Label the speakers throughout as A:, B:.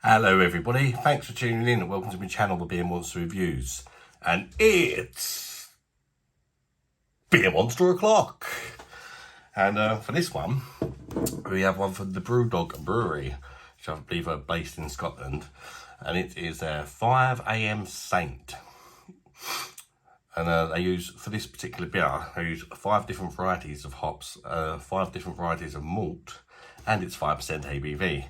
A: Hello everybody, thanks for tuning in and welcome to my channel, The Beer Monster Reviews. And it's Beer Monster O'Clock. And for this one, we have one from the Brewdog Brewery, which I believe are based in Scotland. And it is a 5 AM Saint. And they use, for this particular beer, they use 5 different varieties of hops, 5 different varieties of malt, and it's 5% ABV.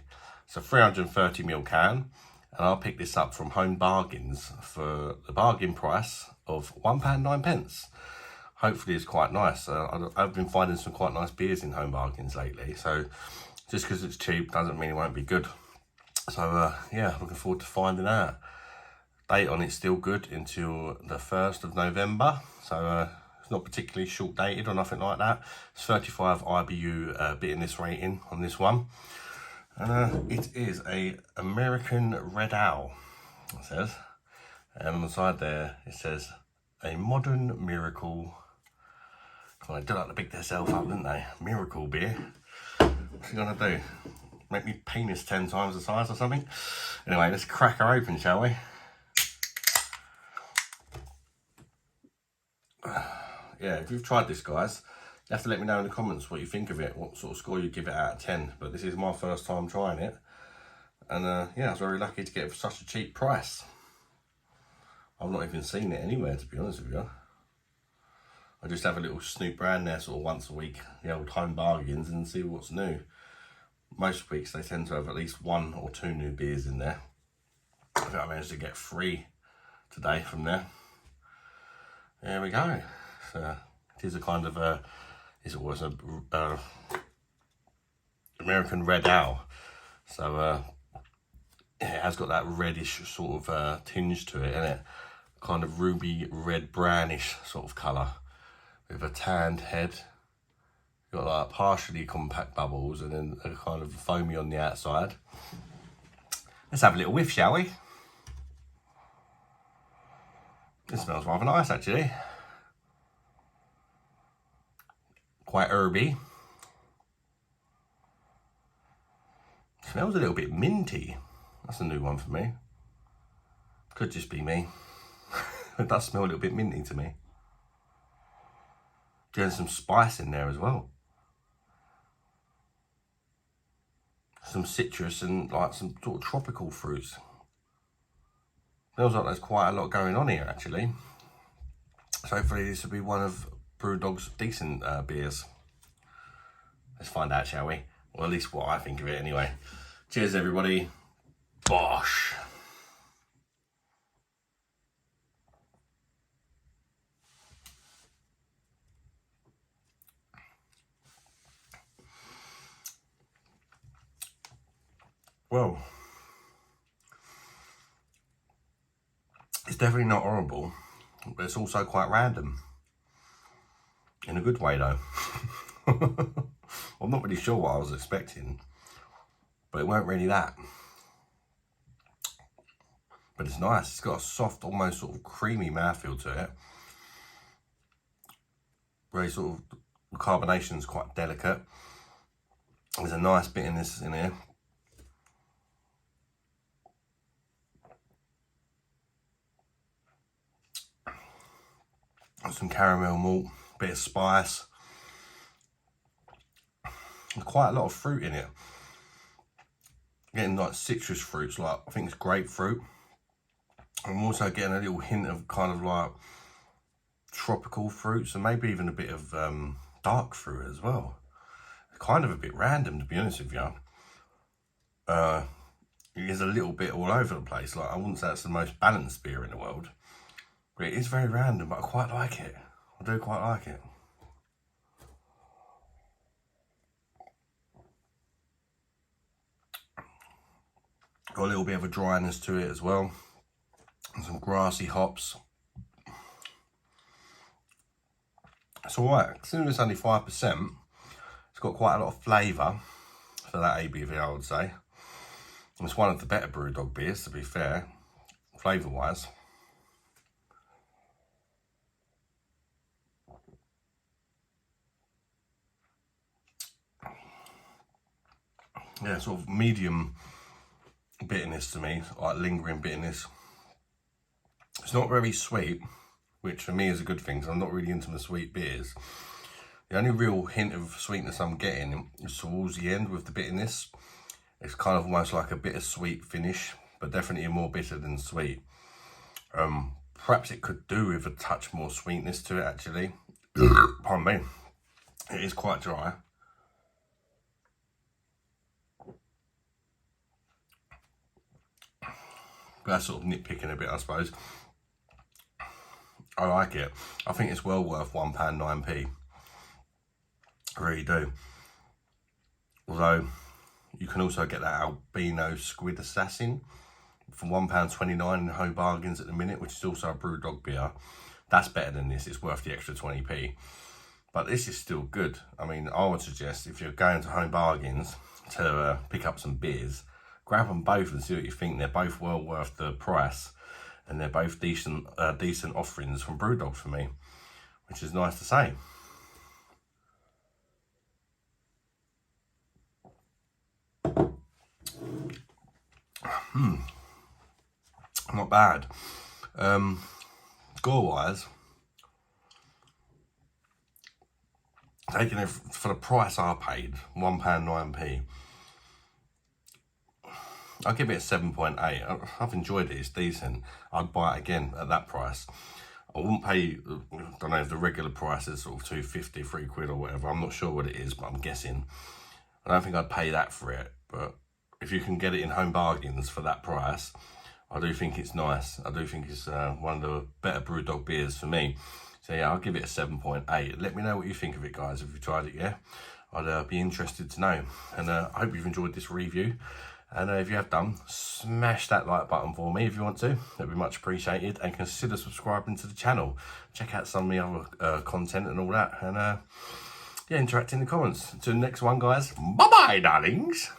A: It's a 330ml can, and I'll pick this up from Home Bargains for the bargain price of £1.09. Hopefully it's quite nice. I've been finding some quite nice beers in Home Bargains lately, so just because it's cheap doesn't mean it won't be good. So yeah, looking forward to finding out. Date on it's still good until the 1st of November, so it's not particularly short dated or nothing like that. It's 35 IBU bitterness rating on this one. And it is a American Red Owl, it says. And on the side there, it says, a modern miracle. Well, they do like to pick themselves up, don't they? Miracle beer. What's he gonna do? Make me penis 10 times the size or something? Anyway, let's crack her open, shall we? Yeah, if you've tried this, guys, you have to let me know in the comments what you think of it, what sort of score you give it out of 10. But this is my first time trying it. And yeah, I was very lucky to get it for such a cheap price. I've not even seen it anywhere, to be honest with you. I just have a little snoop around there sort of once a week, the old Home Bargains, and see what's new. Most weeks they tend to have at least 1 or 2 new beers in there. I think I managed to get 3 today from there. There we go. So it is a kind of a, it was a American Red Owl. So it has got that reddish sort of tinge to it, innit? Kind of ruby red brownish sort of colour with a tanned head. Got like partially compact bubbles and then a kind of foamy on the outside. Let's have a little whiff, shall we? It smells rather nice, actually. Quite herby. Smells a little bit minty. That's a new one for me. Could just be me. It does smell a little bit minty to me. Getting some spice in there as well. Some citrus and like some sort of tropical fruits. Smells like there's quite a lot going on here, actually. So hopefully this will be one of Brewdog's decent beers. Let's find out, shall we? Or at least what I think of it anyway. Cheers, everybody. Bosh. Well, it's definitely not horrible, but it's also quite random. In a good way, though. I'm not really sure what I was expecting, but it weren't really that. But it's nice. It's got a soft, almost sort of creamy mouthfeel to it. Very sort of, the carbonation's quite delicate. There's a nice bitterness in here. Got some caramel malt, bit of spice. There's quite a lot of fruit in it. Getting like citrus fruits, like I think it's grapefruit. I'm also getting a little hint of kind of like tropical fruits and maybe even a bit of dark fruit as well. It's kind of a bit random, to be honest with you. It is a little bit all over the place. Like I wouldn't say it's the most balanced beer in the world, but it is very random, but I quite like it. I do quite like it. Got a little bit of a dryness to it as well. And some grassy hops. It's alright, considering it's only 5%, it's got quite a lot of flavour for that ABV, I would say. And it's one of the better Brewdog beers, to be fair, flavour-wise. Yeah, sort of medium bitterness to me, like lingering bitterness. It's not very sweet, which for me is a good thing, because I'm not really into the sweet beers. The only real hint of sweetness I'm getting is towards the end with the bitterness. It's kind of almost like a bittersweet finish, but definitely more bitter than sweet. Perhaps it could do with a touch more sweetness to it, actually. Pardon me. It is quite dry. But that's sort of nitpicking a bit, I suppose. I like it. I think it's well worth £1.9p. I really do. Although, you can also get that albino squid assassin for £1.29 in Home Bargains at the minute, which is also a Brewdog beer. That's better than this. It's worth the extra 20p. But this is still good. I mean, I would suggest if you're going to Home Bargains to pick up some beers, grab them both and see what you think. They're both well worth the price, and they're both decent offerings from Brewdog for me, which is nice to say. Not bad. Score-wise, taking it for the price I paid, £1.9p, I'll give it a 7.8. I've enjoyed it, it's decent. I'd buy it again at that price. I wouldn't pay, I don't know if the regular price is sort of £2.50, £3 or whatever. I'm not sure what it is, but I'm guessing. I don't think I'd pay that for it, but if you can get it in Home Bargains for that price, I do think it's nice. I do think it's one of the better Brewdog beers for me. So yeah, I'll give it a 7.8. Let me know what you think of it, guys, if you tried it, yeah? I'd be interested to know. And I hope you've enjoyed this review. And if you have done, smash that like button for me if you want to. That'd be much appreciated. And consider subscribing to the channel. Check out some of the other content and all that. And yeah, interact in the comments. Until the next one, guys. Bye-bye, darlings.